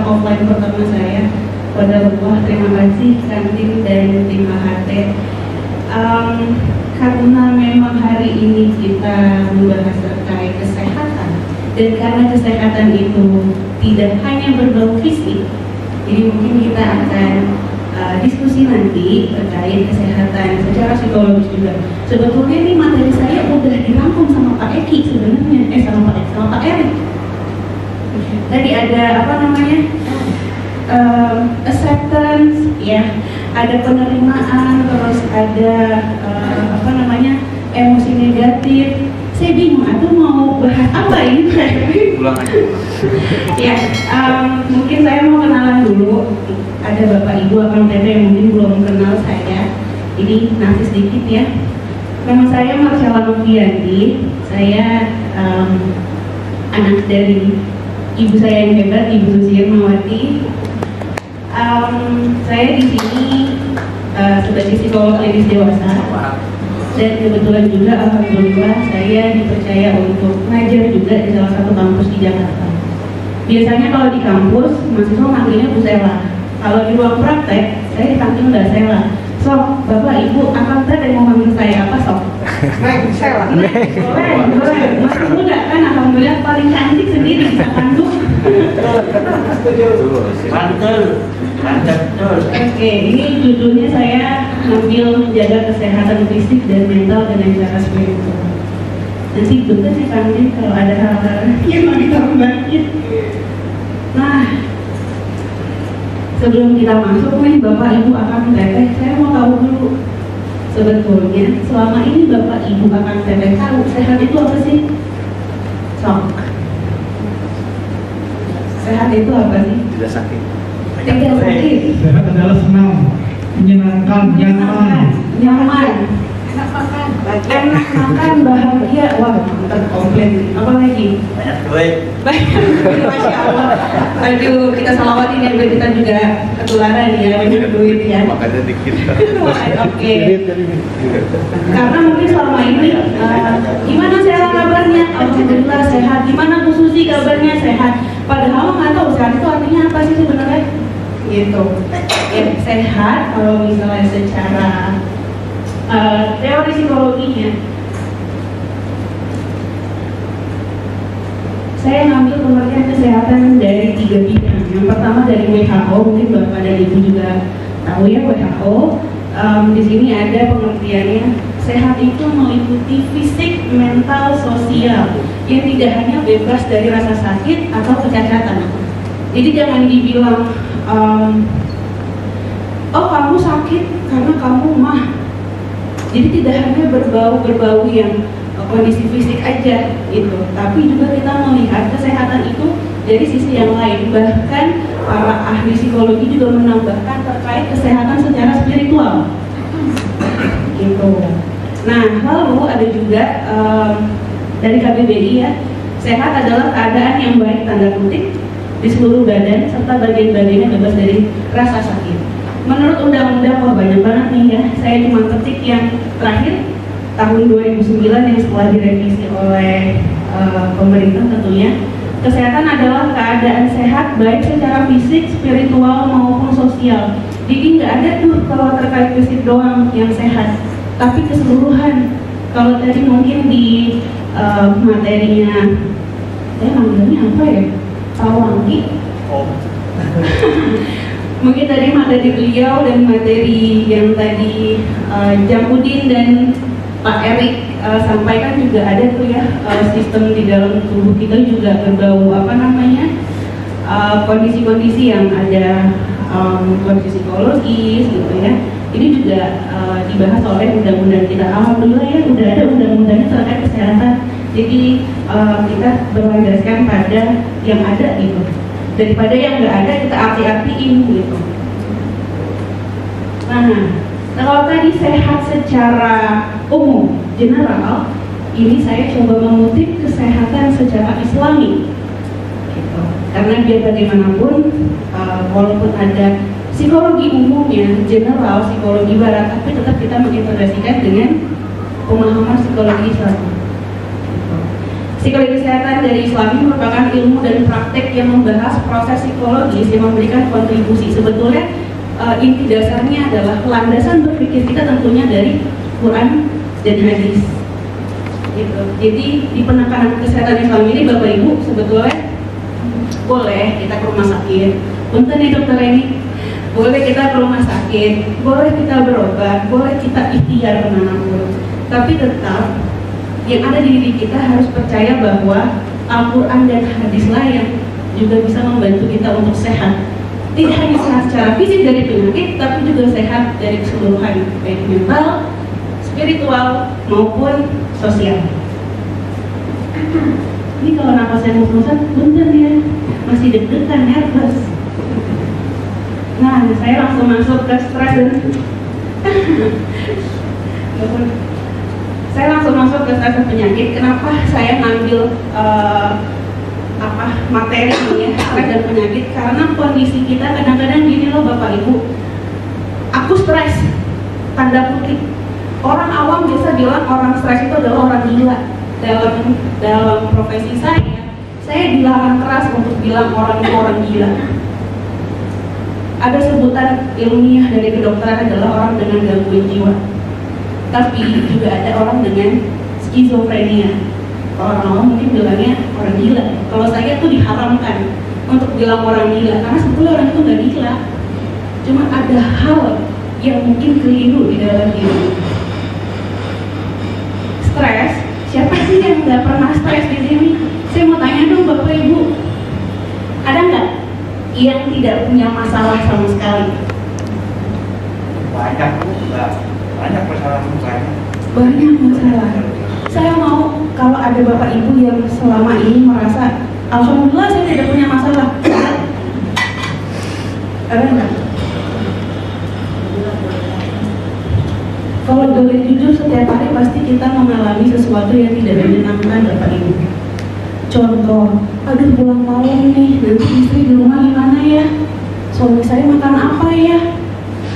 tatap offline pertama saya. Pada Allah, terima kasih Kantin dan tim AHT. Karena memang hari ini kita membahas terkait kesehatan, dan karena kesehatan itu tidak hanya berbau fisik, jadi mungkin kita akan diskusi nanti terkait kesehatan secara psikologis juga. Sebetulnya ini materi saya udah dirangkum sama Pak Eki sebenarnya, sama Pak Erik. Tadi ada apa namanya? Acceptance, ya, ada penerimaan, terus ada apa namanya, emosi negatif. Saya bingung, aku mau bahas apa ini? Pulang aja. Ya, mungkin saya mau kenalan dulu. Ada Bapak Ibu Akang Teteh yang mungkin belum kenal saya. Ini nanti sedikit ya. Nama saya Marcella Novianti. Saya anak dari ibu saya yang hebat, Ibu Susi Irmawati. Saya di sini sebagai psikolog klinis dewasa, dan kebetulan juga alhamdulillah saya dipercaya untuk ngajar juga di salah satu kampus di Jakarta. Biasanya kalau di kampus mahasiswa manggilnya Bu Sela. Kalau di ruang praktek saya dipanggil Mbak Sela. Sok, Bapak Ibu Akang Teh mau manggil saya apa sok? Sela. Boleh. Masih muda kan, alhamdulillah paling cantik sendiri di Bandung. Oke, ini judulnya saya ngambil menjaga kesehatan fisik dan mental dengan cara spiritual. Nanti bentar sih Kantin kalau ada hal-hal yang mau ditambahin. Nah, sebelum kita masuk nih Bapak Ibu Akang Teteh, saya mau tahu dulu sebetulnya selama ini Bapak Ibu Akang Teteh tahu sehat itu apa sih? Sok. Sehat itu apa sih? Tidak sakit. Tidak sakit. Sehat adalah senang, menyenangkan, nyaman. Enak makan, bahagia. Wah, mantap, komplain. Apa lagi? Banyak duit. Masya Allah. Aduh, kita salawatin ya biar kita juga ketularan ya, banyak duit ya. Makanya dikit. Oke. Karena mungkin selama ini gimana Sela kabarnya? Alhamdulillah sehat. Gimana Bu Susi kabarnya? Sehat. Padahal nggak tahu sehat itu artinya apa sih sebenarnya? Gitu. Ya, sehat kalau misalnya secara teori psikologinya, saya ngambil pengertian kesehatan dari 3 bidang. Yang pertama dari WHO, mungkin Bapak dan Ibu juga tahu ya WHO. Di sini ada pengertiannya, sehat itu meliputi fisik, mental, sosial yang tidak hanya bebas dari rasa sakit atau kecacatan. Jadi jangan dibilang, oh kamu sakit karena kamu mah. Jadi tidak hanya berbau yang kondisi fisik aja gitu, tapi juga kita melihat kesehatan itu dari sisi yang lain. Bahkan para ahli psikologi juga menambahkan terkait kesehatan secara spiritual gitu. Nah, lalu ada juga dari KBBI ya, sehat adalah keadaan yang baik tanda kutip di seluruh badan serta bagian-bagiannya bebas dari rasa sakit. Menurut undang-undang, wah banyak banget nih ya, saya cuma ketik yang terakhir tahun 2009 yang setelah direvisi oleh pemerintah tentunya. Kesehatan adalah keadaan sehat baik secara fisik, spiritual maupun sosial. Jadi nggak ada tuh kalau terkait fisik doang yang sehat, tapi keseluruhan. Kalau tadi mungkin di materinya, saya manggilnya apa ya? Tawangki. Mungkin tadi materi beliau dan materi yang tadi Jamudin dan Pak Erik sampaikan juga ada tuh ya, sistem di dalam tubuh kita juga berbau apa namanya, kondisi-kondisi yang ada kondisi psikologis gitu ya. Ini juga dibahas oleh undang-undang kita. Alhamdulillah ya udah ada undang-undangnya terkait kesehatan. Jadi kita berlandaskan pada yang ada gitu, daripada yang nggak ada kita arti-artiin gitu. Nah, kalau tadi sehat secara umum, general, ini saya coba mengutip kesehatan secara Islami gitu. Karena biar bagaimanapun walaupun ada psikologi umumnya, general, psikologi barat, tapi tetap kita mengintegrasikan dengan pemahaman psikologi Islam gitu. Psikologi kesehatan dari Islami merupakan ilmu dan praktek yang membahas proses psikologis yang memberikan kontribusi. Sebetulnya inti dasarnya adalah landasan berpikir kita tentunya dari Quran dan hadis. Gitu. Jadi di penekanan kesehatan Islam ini Bapak Ibu sebetulnya boleh kita ke rumah sakit. Punten nih dokter ini, boleh kita ke rumah sakit, boleh kita berobat, boleh kita ikhtiar kemanapun. Tapi tetap yang ada di diri kita harus percaya bahwa Al-Quran dan hadislah yang juga bisa membantu kita untuk sehat. Tidak hanya sehat secara fisik dari penyakit, tapi juga sehat dari keseluruhan, baik mental, spiritual maupun sosial. Ini kalau napasnya ngos-ngosan, punten ya, masih deg-degan, nervous. Nah, saya langsung masuk ke stres dan saya langsung masuk ke stres dan penyakit. Kenapa saya ngambil materi ini ya, stres dan penyakit? Karena kondisi kita kadang-kadang gini loh Bapak Ibu, aku stres, tanda kutip. Orang awam biasa bilang orang stres itu adalah orang gila. Dalam profesi saya dilarang keras untuk bilang orang itu orang gila. Ada sebutan ilmiah dari kedokteran adalah orang dengan gangguan jiwa. Tapi juga ada orang dengan skizofrenia. Kalau orang mungkin bilangnya orang gila. Kalau saya tuh diharamkan untuk bilang orang gila, karena sebetulnya orang itu nggak gila. Cuma ada hal yang mungkin keliru di dalam diri. Stres, siapa sih yang nggak pernah stres di sini? Saya mau tanya dong Bapak Ibu, ada nggak yang tidak punya masalah sama sekali? Banyak masalah saya. Banyak masalah. Saya mau kalau ada Bapak Ibu yang selama ini merasa alhamdulillah saya tidak punya masalah. Ada nggak? Kalau boleh jujur, setiap hari pasti kita mengalami sesuatu yang tidak menyenangkan Bapak Ibu. Contoh, aduh pulang malam nih, nanti istri di rumah gimana ya? Suami saya makan apa ya?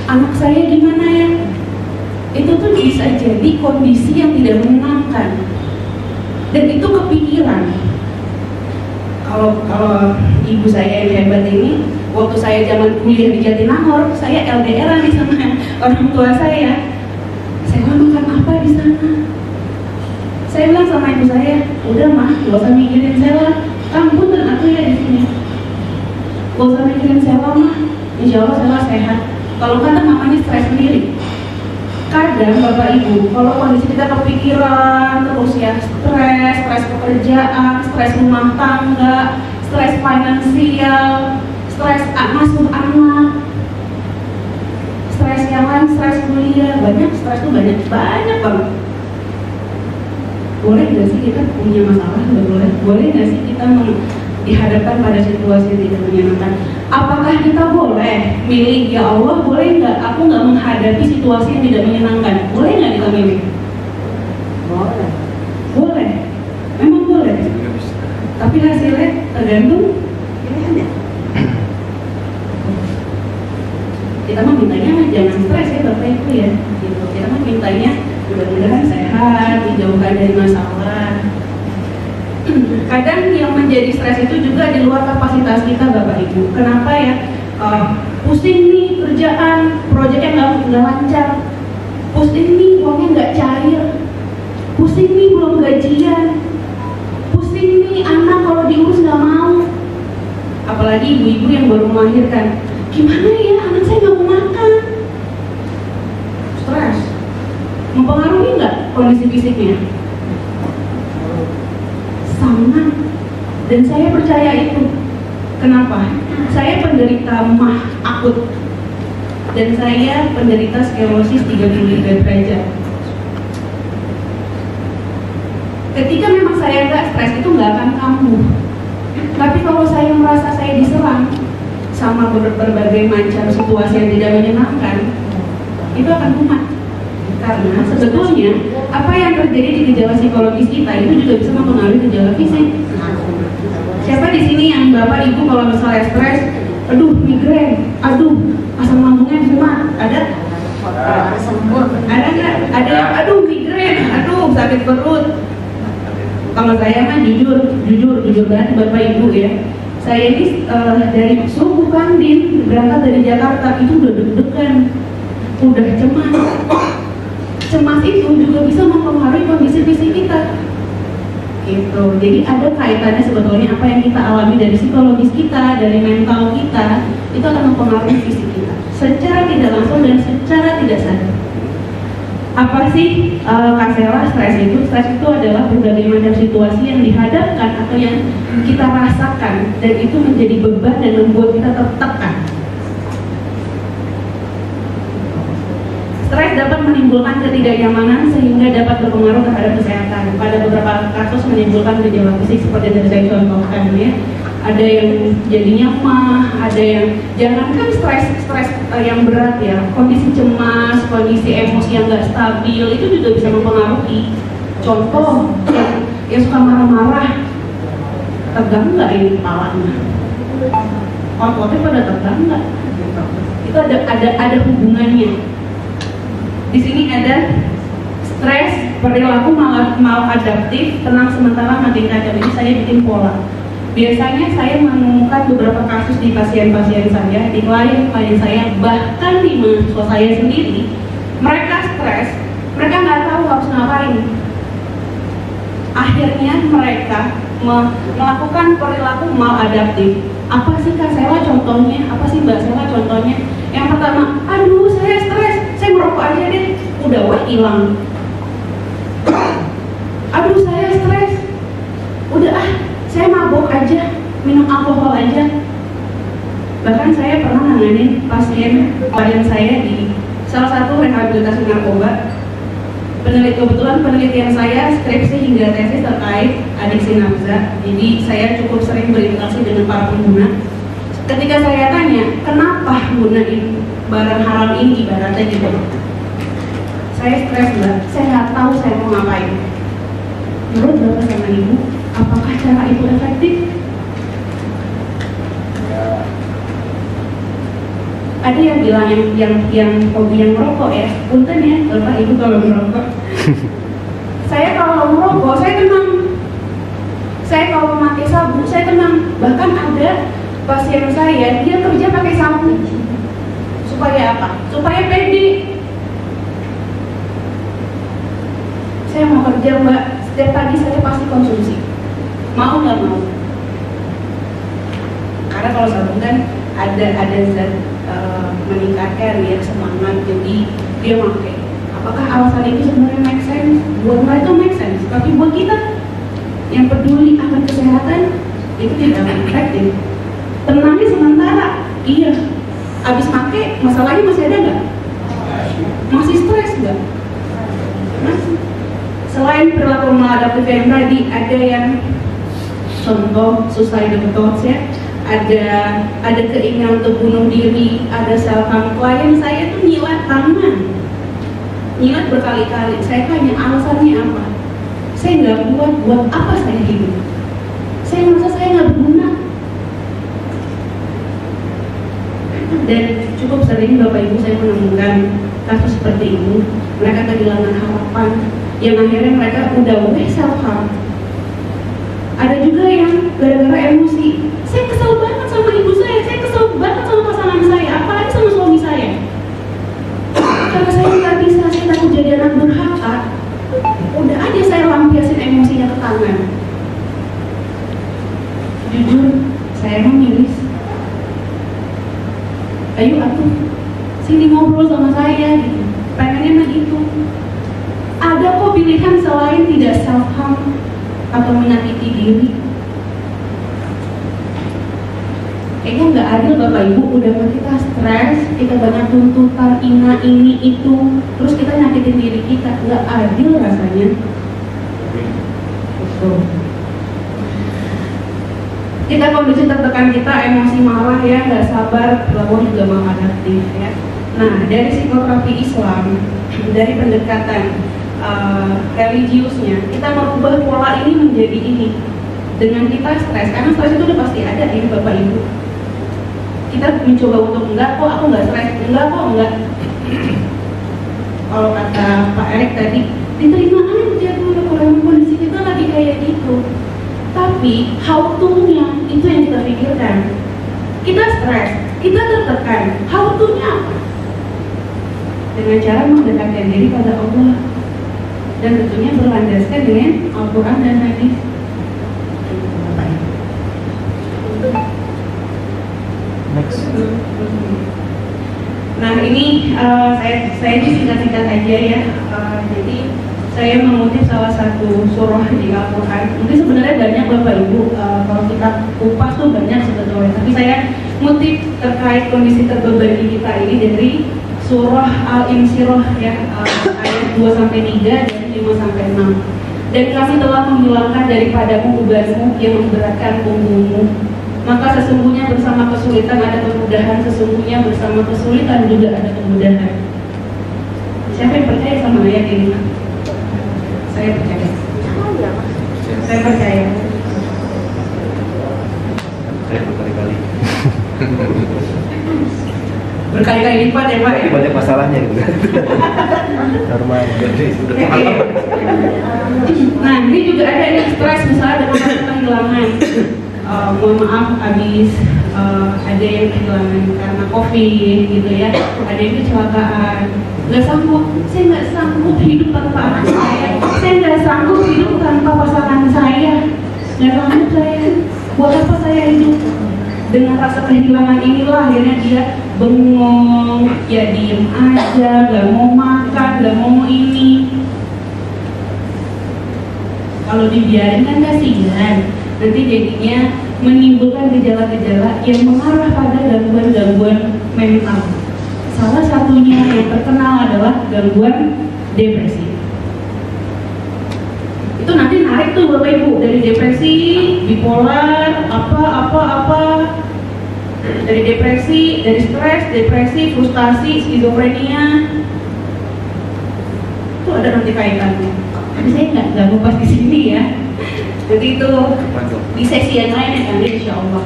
Anak saya gimana ya? Itu tuh bisa jadi kondisi yang tidak menyenangkan. Dan itu kepikiran. Kalau ibu saya yang hebat ini, waktu saya zaman kuliah di Jatinangor, saya LDR-an di sana orang tua saya. Saya makan apa di sana? Saya bilang sama ibu saya, udah mah, gak usah mikirin Sela, kamu dan aku ya di sini. Gak usah mikirin Sela mah, insya Allah Sela sehat. Kalau kata mamanya stres sendiri. Kadang Bapak Ibu, kalau kondisi kita kepikiran terus ya, stres pekerjaan, stres rumah tangga, stres finansial, stres masuk anak, stres yang lain, stres kuliah, banyak stres tuh banyak banget. Boleh nggak sih kita punya masalah? Nggak boleh. Boleh nggak sih kita dihadapkan pada situasi yang tidak menyenangkan? Apakah kita boleh milih, ya Allah boleh nggak aku nggak menghadapi situasi yang tidak menyenangkan? Boleh nggak kita milih? Boleh. Boleh. Memang boleh. Tapi hasilnya tergantung pilihannya. Kita mah mintanya jangan stres ya Bapak Ibu ya. Gitu. Kita mah mintanya mudah-mudahan sehat, dijauhkan dari masalah. Kadang yang menjadi stres itu juga di luar kapasitas kita Bapak Ibu. Kenapa ya? Pusing nih kerjaan, proyeknya nggak lancar. Pusing nih uangnya nggak cair. Pusing nih belum gajian. Pusing nih anak kalau diurus nggak mau. Apalagi ibu-ibu yang baru melahirkan. Gimana ya anak saya nggak mau makan? Stres. Mempengaruhi nggak kondisi fisiknya? Sangat. Dan saya percaya itu. Kenapa? Saya penderita mah akut. Dan saya penderita sklerosis 33 derajat. Ketika memang saya nggak stres itu nggak akan kambuh. Tapi kalau saya merasa saya diserang sama berbagai macam situasi yang tidak menyenangkan, itu akan kumat. Karena sebetulnya apa yang terjadi di gejala psikologis kita itu juga bisa mempengaruhi gejala fisik. Siapa di sini yang Bapak Ibu kalau misalnya stres, aduh migrain, aduh asam lambungnya gimana? Ada? Ada nggak? Ada yang aduh migrain, aduh sakit perut. Kalau saya mah jujur banget Bapak Ibu ya. Saya ini dari suku Kandin berangkat dari Jakarta itu udah deg-degan, udah cemas. Cemas itu juga bisa mempengaruhi kondisi fisik kita. Gitu. Jadi ada kaitannya sebetulnya apa yang kita alami dari psikologis kita, dari mental kita, itu akan mempengaruhi fisik kita secara tidak langsung dan secara tidak sadar. Apa sih Kak Sela, stres itu? Stres itu adalah berbagai macam situasi yang dihadapkan atau yang kita rasakan dan itu menjadi beban dan membuat kita tertekan. Stres dapat menimbulkan ketidaknyamanan sehingga dapat berpengaruh terhadap kesehatan. Pada beberapa kasus menimbulkan gejala fisik seperti yang saya contohkan ya. Ada yang jadinya mah, ada yang jangankan stres yang berat ya, kondisi cemas, kondisi emosi yang nggak stabil itu juga bisa mempengaruhi. Contoh yang suka marah-marah, tegang nggak ini kepalanya? Ototnya pada tegang nggak? Itu ada hubungannya. Di sini ada stres, perilaku maladaptif, tenang sementara makin kacau. Ini saya bikin pola. Biasanya saya menemukan beberapa kasus di pasien-pasien saya, di klien-klien saya, bahkan di mahasiswa saya sendiri. Mereka stres, mereka nggak tahu harus ngapain. Akhirnya mereka melakukan perilaku maladaptif. Apa sih Kak Sela contohnya? Apa sih Mbak Sela contohnya? Yang pertama, aduh saya stres, saya merokok aja deh, udah hilang. Aduh saya stres, udah saya mabuk aja, minum alkohol aja. Bahkan saya pernah nanganin klien saya di salah satu rehabilitasi narkoba. Kebetulan penelitian saya skripsi hingga tesis terkait adiksi nafsa. Jadi saya cukup sering berinteraksi dengan para pengguna. Ketika saya tanya, kenapa gunain barang haram ini ibaratnya gitu, saya stres Mbak, saya nggak tahu saya mau ngapain. Menurut Bapak sama Ibu, apakah cara itu efektif? Ada yang bilang yang hobi yang merokok ya, punten ya Bapak Ibu kalau merokok. Saya kalau merokok saya tenang. Saya kalau memakai sabu saya tenang. Bahkan ada pasien saya dia kerja pakai sabu. Supaya apa? Supaya pede. Saya mau kerja Mbak, setiap pagi saya pasti konsumsi. Mau nggak mau? Karena kalau sabu kan ada zat meningkatkan ya semangat, jadi dia pakai. Apakah alasan itu sebenarnya make sense? Buat mereka itu make sense, tapi buat kita yang peduli akan kesehatan itu tidak efektif. Tenangnya sementara, iya. Abis pakai masalahnya masih ada nggak? Masih stres nggak? Masih. Selain perilaku maladaptif yang tadi, ada yang contoh suicidal thoughts ya. Ada keinginan untuk bunuh diri, ada self harm. Klien saya tuh nyilat tangan, nyilat berkali-kali. Saya tanya alasannya apa? Saya nggak buat apa saya hidup? Saya merasa saya nggak berguna. Dan cukup sering Bapak Ibu saya menemukan kasus seperti ini. Mereka kehilangan harapan, yang akhirnya mereka udah self harm. Ada juga yang gara-gara emosi, saya kesel banget sama ibu saya kesel banget sama pasangan saya, apalagi sama suami saya. Karena saya nggak bisa, saya takut jadi anak durhaka. Udah aja saya lampiasin emosinya ke tangan. Jujur, saya miris. Ayo atuh, sini ngobrol sama saya gitu. Pengennya mah gitu. Ada kok pilihan selain tidak self harm atau menyakiti diri. Kayaknya nggak adil Bapak Ibu, udah kita stres, kita banyak tuntutan ini itu, terus kita nyakitin diri kita, nggak adil rasanya. Betul. Kita kondisi tertekan, kita emosi marah ya, nggak sabar, lalu juga maladaptif ya. Nah, dari psikoterapi Islam, dari pendekatan religiusnya, kita merubah pola ini menjadi ini. Dengan kita stres, karena stres itu udah pasti ada ya Bapak Ibu. Kita mencoba untuk enggak kok aku nggak stres, enggak kok enggak. Kalau kata Pak Erik tadi, diterima aja dulu kalau kondisi sini tuh lagi kayak gitu. Tapi how to-nya itu yang kita pikirkan. Kita stres, kita tertekan. How to-nya apa? Dengan cara mendekatkan diri pada Allah, dan tentunya berlandaskan dengan Al-Quran dan Hadis. Next. Nah ini saya singkat-singkat aja ya. Jadi saya mengutip salah satu surah di Al-Quran. Mungkin sebenarnya banyak Bapak Ibu, kalau kita kupas tuh banyak sebetulnya. Tapi saya ngutip terkait kondisi terbebani kita ini dari surah Al-Insyirah ya, ayat 2-3 dan 5-6. Dan kami telah menghilangkan daripadamu bebanmu yang memberatkan punggungmu. Maka sesungguhnya bersama kesulitan ada kemudahan, sesungguhnya bersama kesulitan juga ada kemudahan. Siapa yang percaya sama ayat ini? Saya percaya. Saya percaya. Saya berkali-kali. Berkali-kali lipat ya Pak ya? Banyak masalahnya gitu. Normal. Nah ini juga ada yang stres misalnya dengan kehilangan. Mohon maaf habis ada yang kehilangan karena COVID gitu ya, ada yang kecelakaan, nggak sanggup, saya nggak sanggup hidup tanpa anak saya nggak sanggup hidup tanpa pasangan saya, nggak sanggup saya, buat apa saya hidup? Dengan rasa kehilangan inilah akhirnya dia bengong, ya diem aja, nggak mau makan, nggak mau ini. Kalau dibiarin kan kasihan, nanti jadinya menimbulkan gejala-gejala yang mengarah pada gangguan-gangguan mental. Salah satunya yang terkenal adalah gangguan depresi. Itu nanti narik tuh Bapak Ibu, dari depresi, bipolar, apa, dari depresi, dari stres, depresi, frustasi, skizofrenia. Itu ada nanti kaitannya. Tapi saya nggak ngupas di sini ya. Nanti itu di sesi yang lain ya kan, insya Allah.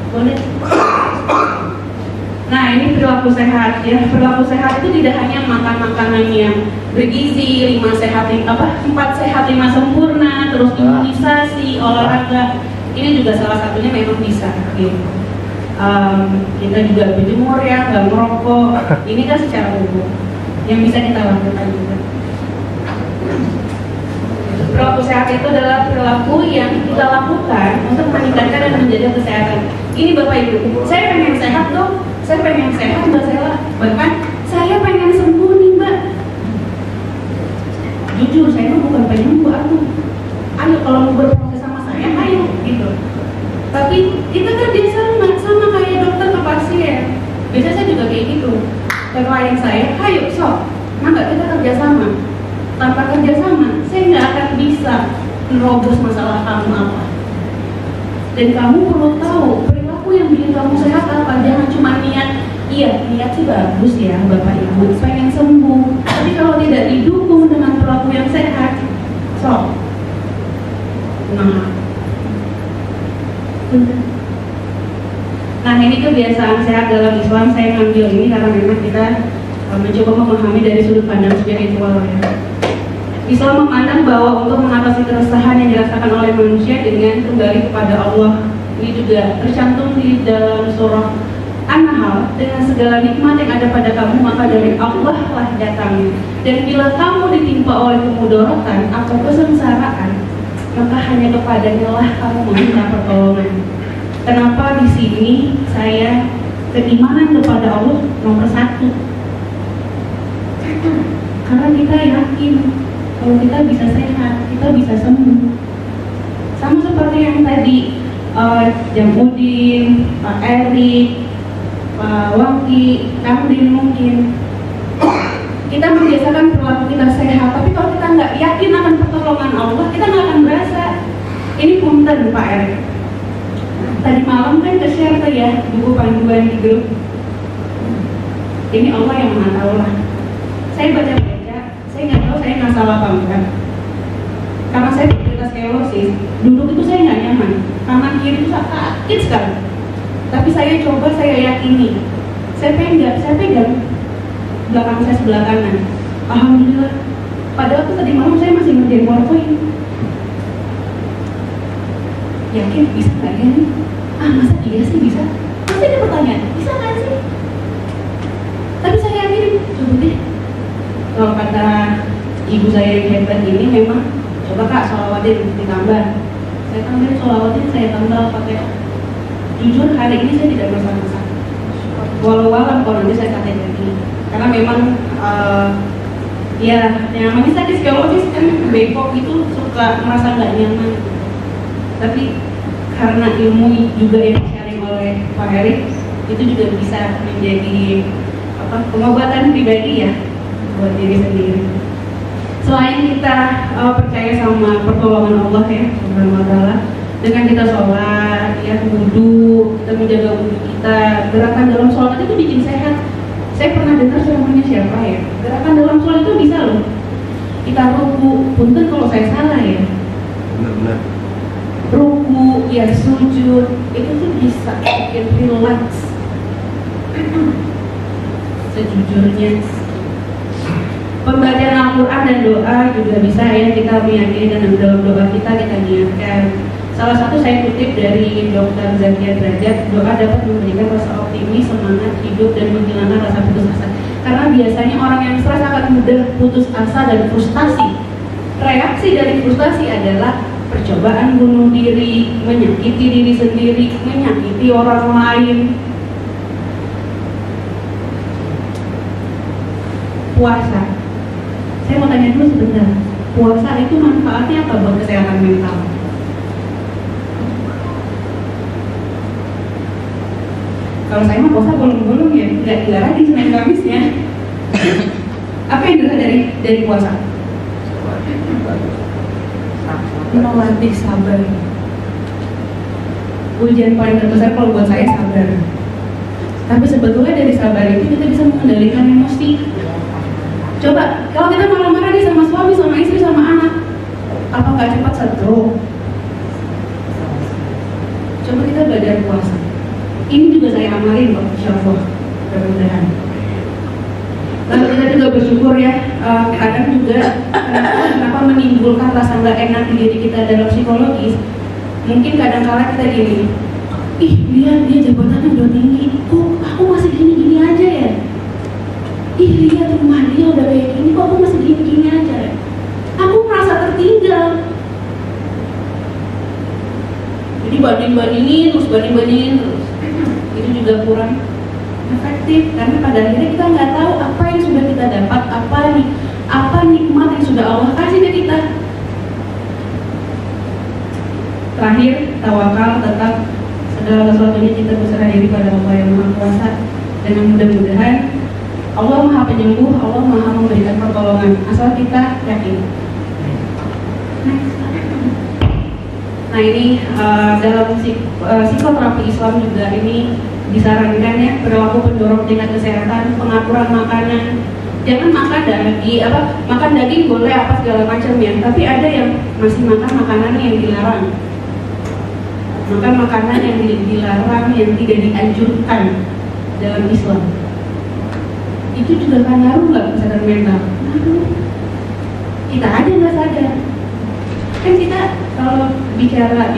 Boleh. Nah ini perilaku sehat ya. Perilaku sehat itu tidak hanya makan makanan yang bergizi, 4 sehat 5 sempurna, terus imunisasi, olahraga. Ini juga salah satunya memang bisa. Gitu. Kita juga berjemur ya, nggak merokok. Ini kan secara umum yang bisa kita lakukan juga. Perilaku sehat itu adalah perilaku yang kita lakukan untuk meningkatkan dan menjaga kesehatan. Ini Bapak Ibu, saya pengen sehat dong, saya pengen sehat Mbak Sela, bahkan saya pengen sembuh nih Mbak. Jujur, saya mah bukan penyembuh aku. Ayo kalau mau berproses sama saya, ayo gitu. Tapi kita kan biasa sama kayak dokter ke pasien. Biasanya saya juga kayak gitu. Ke klien saya, ayo sok, maka kita kerjasama. Tanpa kerjasama, saya nggak akan bisa menerobos masalah kamu apa. Dan kamu perlu tahu perilaku yang bikin kamu sehat apa. Jangan cuma niat, iya niat sih bagus ya Bapak Ibu, pengen sembuh. Tapi kalau tidak didukung dengan perilaku yang sehat, sok. Nah ini kebiasaan sehat dalam Islam. Saya ngambil ini karena memang kita mencoba memahami dari sudut pandang spiritual ya. Islam memandang bahwa untuk mengatasi keresahan yang dirasakan oleh manusia dengan kembali kepada Allah. Ini juga tercantum di dalam surah An-Nahl. Dengan segala nikmat yang ada pada kamu, maka dari Allah lah datangnya. Dan bila kamu ditimpa oleh kemudaratan atau kesengsaraan, maka hanya kepadanya lah kamu meminta pertolongan. Kenapa di sini saya keimanan kepada Allah nomor 1? Karena kita yakin kalau kita bisa sehat, kita bisa sembuh. Sama seperti yang tadi Jamudin, Pak Erik, Pak Waki, Kamdin mungkin. Kita membiasakan perilaku kita sehat, tapi kalau kita nggak yakin akan pertolongan Allah, kita nggak akan berasa. Ini punten Pak Erik. Tadi malam kan ke-share tuh ya buku panduan di grup. Ini Allah yang Maha Tahu lah. Saya baca, saya nggak tahu saya nggak salah apa enggak. Karena saya bercerita skelosis, duduk itu saya nggak nyaman, kanan kiri itu sakit sekali. Tapi saya coba, saya yakini, saya pegang belakang saya sebelah kanan. Alhamdulillah. Padahal tuh tadi malam saya masih ngerjain PowerPoint. yakin bisa nggak ya nih? Masa iya sih bisa? Pasti ada pertanyaan, bisa nggak sih? Tapi saya yakin, coba deh. Kalau kata ibu saya yang hebat ini memang, coba kak sholawatnya ditambah. Saya tambahin sholawatnya, saya tambah pakai. Jujur hari ini saya tidak merasa-merasa. Walau-walau kalau nanti saya kata lagi. Karena memang ya yang namanya saya psikologis kan bengkok itu suka merasa nggak nyaman. Tapi karena ilmu juga yang sharing oleh Pak Erik itu juga bisa menjadi pengobatan pribadi ya buat diri sendiri. Selain kita percaya sama pertolongan Allah ya Subhanahu wa Ta'ala, dengan kita sholat, ya wudhu, kita menjaga wudhu kita, gerakan dalam sholat itu bikin sehat. Saya pernah dengar ceramahnya siapa ya, gerakan dalam sholat itu bisa loh. Kita ruku, punten kalau saya salah ya. Benar-benar. Ruku, ya sujud, itu tuh bisa bikin relax. Sejujurnya, pembacaan Al-Quran dan doa juga bisa ya, kita meyakini dan dalam doa kita niatkan. Salah satu saya kutip dari Dr. Zakia Derajat, doa dapat memberikan rasa optimis, semangat hidup dan menghilangkan rasa putus asa. Karena biasanya orang yang stres akan mudah putus asa dan frustasi. Reaksi dari frustasi adalah percobaan bunuh diri, menyakiti diri sendiri, menyakiti orang lain. Puasa, saya mau tanya dulu sebentar, puasa itu manfaatnya apa buat kesehatan mental? Kalau saya mah puasa bolong-bolong ya, nggak dilarang di Senin Kamisnya. Apa yang dilihat dari puasa? Melatih sabar. Ujian paling terbesar kalau buat saya sabar. Tapi sebetulnya dari sabar itu kita bisa mengendalikan emosi. Coba, kalau kita marah-marah nih sama suami, sama istri, sama anak, apa nggak cepat stroke? Coba kita belajar puasa. Ini juga saya amalin kok, insyaallah, mudah-mudahan. Lalu kita juga bersyukur ya, kadang juga kenapa menimbulkan rasa nggak enak di diri kita dalam psikologis. Mungkin kadang-kala kita gini, ih lihat dia jabatannya udah tinggi, kok aku masih gini-gini aja ya? Ih lihat rumah dia udah kayak gini, kok aku masih gini-gini aja ya? Aku merasa tertinggal. Jadi banding-bandingin terus, itu juga kurang efektif karena pada akhirnya kita nggak tahu apa yang sudah kita dapat, apa nikmat yang sudah Allah kasih ke kita. Terakhir, tawakal, tetap segala sesuatunya kita berserah diri pada Allah yang Maha Kuasa, dengan mudah-mudahan Allah Maha Penyembuh, Allah Maha memberikan pertolongan asal kita yakin. Nah ini dalam psikoterapi Islam juga ini disarankan ya, perilaku pendorong tingkat kesehatan, pengaturan makanan. Jangan makan daging boleh apa segala macam ya, tapi ada yang masih makan makanan yang dilarang. Makan makanan yang dilarang, yang tidak dianjurkan dalam Islam. Itu juga kan ngaruh nggak kesehatan mental? Kita aja nggak sadar. Kan kita kalau bicara